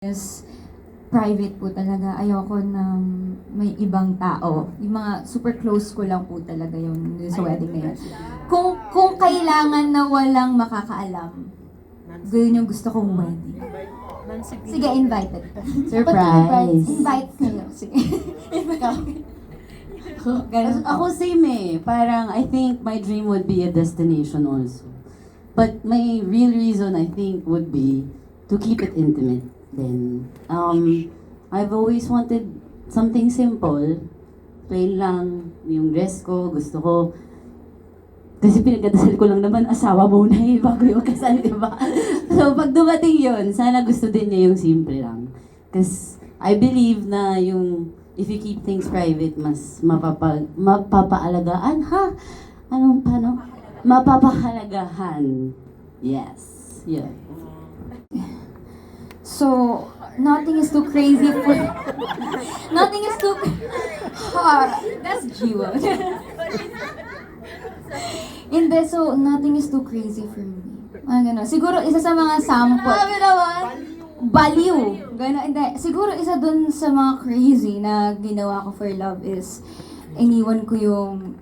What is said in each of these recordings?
is private po talaga. Ayoko ng may ibang tao. Yung mga super close ko lang po talaga yung sa wedding na yun. Kung kailangan na walang makakaalam, yun yung gusto kong wedding. Sige, invited. Surprise! Invite kayo. Sige. Ganun po. Ako same eh. Parang I think my dream would be a destination also. But my real reason I think would be to keep it intimate. Then, I've always wanted something simple. Plain lang. Yung dress ko, gusto ko. Kasi pinagdadasal ko lang naman, asawa muna eh, bago yung kasal, di ba? So, pag dumating yun, sana gusto din niya yung simple lang. Kasi I believe na yung if you keep things private, mas mapapaalagaan, ha? Paano? Mapapahalagahan. Yes. Yeah. So, nothing is too crazy for... nothing is too... That's Jiwa. Hindi, so, nothing is too crazy for me. Gano'n. Siguro, isa sa mga sample. Baliw. Gano'n. Hindi. Siguro, isa dun sa mga crazy na ginawa ko for love is iniwan ko yung...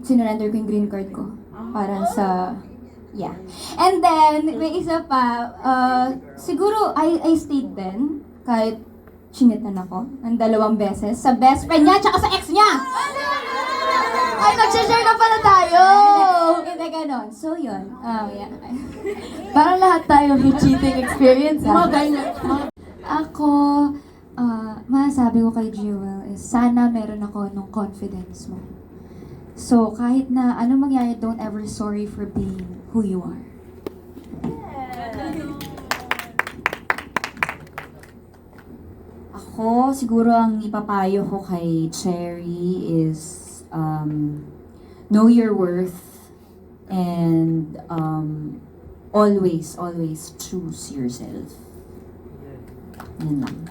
sinurrender ko yung green card ko. Para sa... Yeah. And then, may isa pa, siguro I stayed then, kahit chinitan ako, ng 2 beses, sa best friend niya, tsaka sa ex niya! Ay, mag-share na pala tayo! Hindi, ganon. So, yun. Yeah. Parang lahat tayo may cheating experience, ha? Ako, masasabi ko kay Jewel is, sana meron ako nung confidence mo. So, kahit na anong mangyari, don't ever sorry for being who you are. Ako, siguro ang ipapayo ko kay Cherry is know your worth and always choose yourself. Yun lang.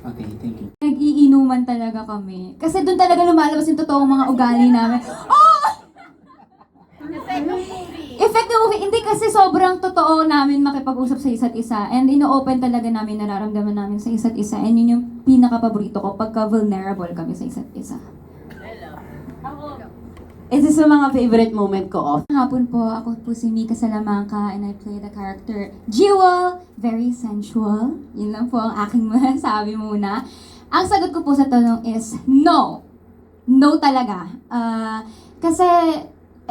Okay, thank you. Nag-iinuman talaga kami. Kasi doon talaga lumalabas yung totoong mga ugali namin. Oh! Effect ng movie. Hindi kasi sobrang totoo namin makipag-usap sa isa't isa. And ino-open talaga namin nararamdaman namin sa isa't isa. And yun yung pinaka-paborito ko pagka vulnerable kami sa isa't isa. Isa sa mga favorite moment ko off. Hapon po, ako po si Mika Salamanca and I play the character Jewel. Very sensual. Yun lang po ang aking masasabi muna. Ang sagot ko po sa tanong is no. No talaga. Kasi,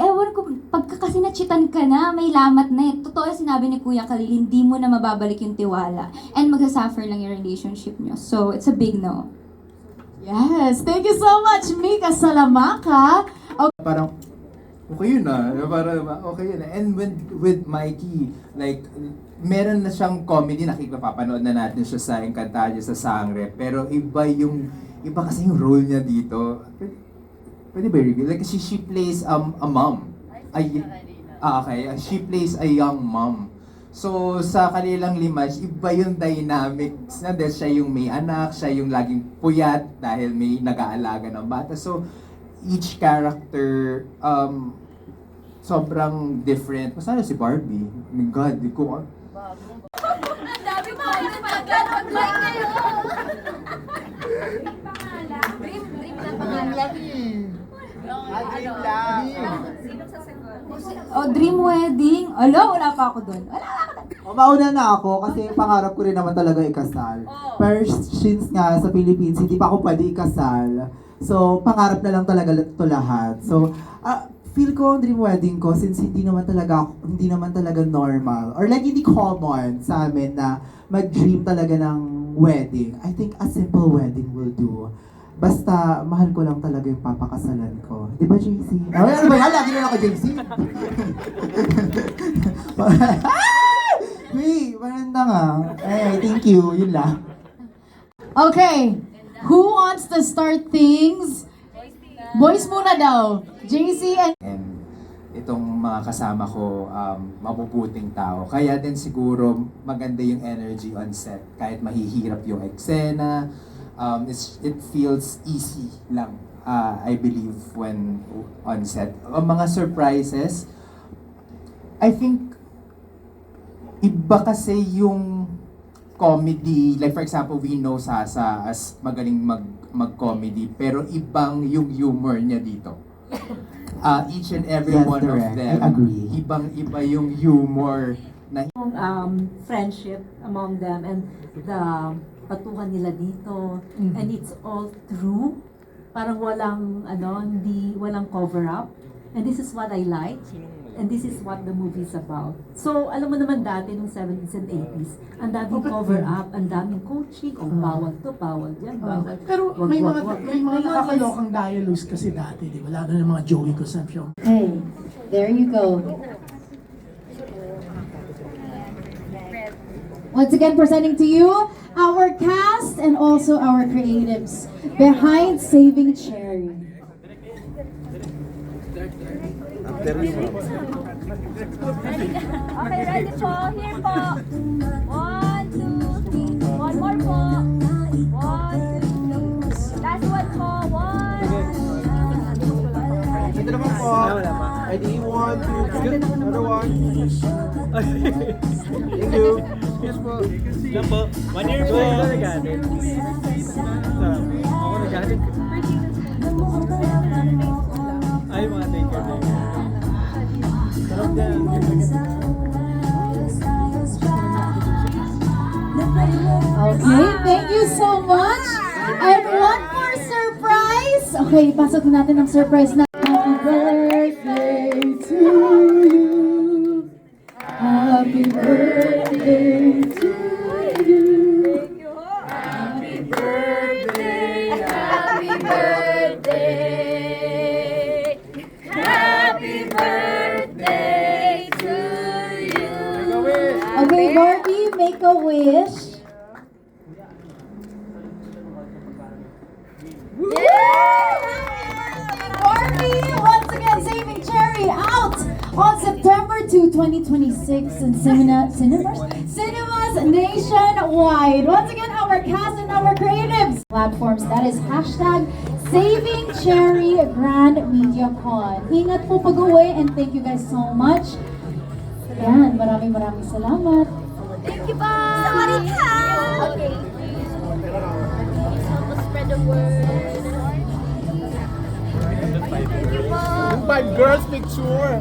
ewan ko, pagka kasi nachitan ka na, may lamat na eh. Totoo yung sinabi ni Kuya Khalil, hindi mo na mababalik yung tiwala. And magsasuffer lang yung relationship nyo. So, it's a big no. Yes! Thank you so much, Mika Salamanca! Parang, okay yun ah. Parang, okay yun ah. And with Mikey, like, meron na siyang comedy, nakikipapanood na natin siya sa Encantadia, sa Sangre. Pero iba kasi yung role niya dito. Pwede ba review? Like, she plays a mom. Okay. She plays a young mom. So, sa kanilang 5, iba yung dynamics na dahil siya yung may anak, siya yung laging puyat dahil may nag-aalaga ng bata. So, each character, sobrang different. Masaya si Barbie. Oh my God, di ko... Ang dami mo kayo nagpagano'n like kayo! Dream na pangalan. Dream lang. Sino sa sagot? Oh, dream wedding. Wala pa ako doon. Mauna na ako kasi pangarap ko rin naman talaga ikasal. Pero since nga sa Philippines, hindi pa ako pwede ikasal. So, pangarap na lang talaga ito lahat. So, feel ko ang dream wedding ko since hindi naman talaga normal or like hindi common sa amin na mag-dream talaga ng wedding. I think a simple wedding will do. Basta, mahal ko lang talaga yung papakasalan ko. Di ba, JC? Ano ba yan? Lagi na ako, JC. Wait, maganda nga. Thank you. Yun lang. Okay, who wants to start things? Boys muna daw. JC and... And itong mga kasama ko, mabubuting tao. Kaya din siguro maganda yung energy on set. Kahit mahihirap yung eksena, it feels easy lang, I believe, when on set. Ang mga surprises, I think, iba kasi yung comedy, like for example, we know Sasa as magaling mag-comedy, pero ibang yung humor niya dito. Each and every Yes, one of correct. them, I agree. ibang-iba yung humor na friendship among them and the patuhan nila dito. And it's all true. Parang walang walang cover up. And this is what I like. And this is what the movie is about. So, alam mo naman dati nung 70s and 80s, ang daming cover up, ang daming coaching, bawal to, bawal yan, bawal. Pero wag, may wag, mga wag. may mga Ngayon is- nakakalokang dialogues kasi dati, di ba? Lalo ng mga Joey Concepcion. Hey, there you go. Once again, presenting to you our cast and also our creatives behind Saving Cherry. Okay, ready po. Here po. 1, 2, 3. One more po. 1, 2, 3. Last one po. 1. Ito naman po. Ready? 1, 2, 3. Another one. Thank you. Yes po. Lang po. 1 year po. Ako nagalit. Ako nagalit. Ay, mga thank you. Sarap din. Okay, thank you so much. And one more surprise. Okay, pasok na natin ang surprise na. Happy birthday to you. Happy birthday to you. Happy birthday. Happy birthday. Happy birthday to you. Okay, Barbie, make a wish. Barbie, once again, Saving Cherry out on September 2, 2026 in cinemas nationwide. Once again, our cast and our creatives platforms. That is hashtag Saving Cherry Grand Media Con. Ingat po pag-uwi and thank you guys so much. Yan, maraming salamat. Thank you po. Sorry ka. Okay. Spread the word. Thank you po. Five girls picture.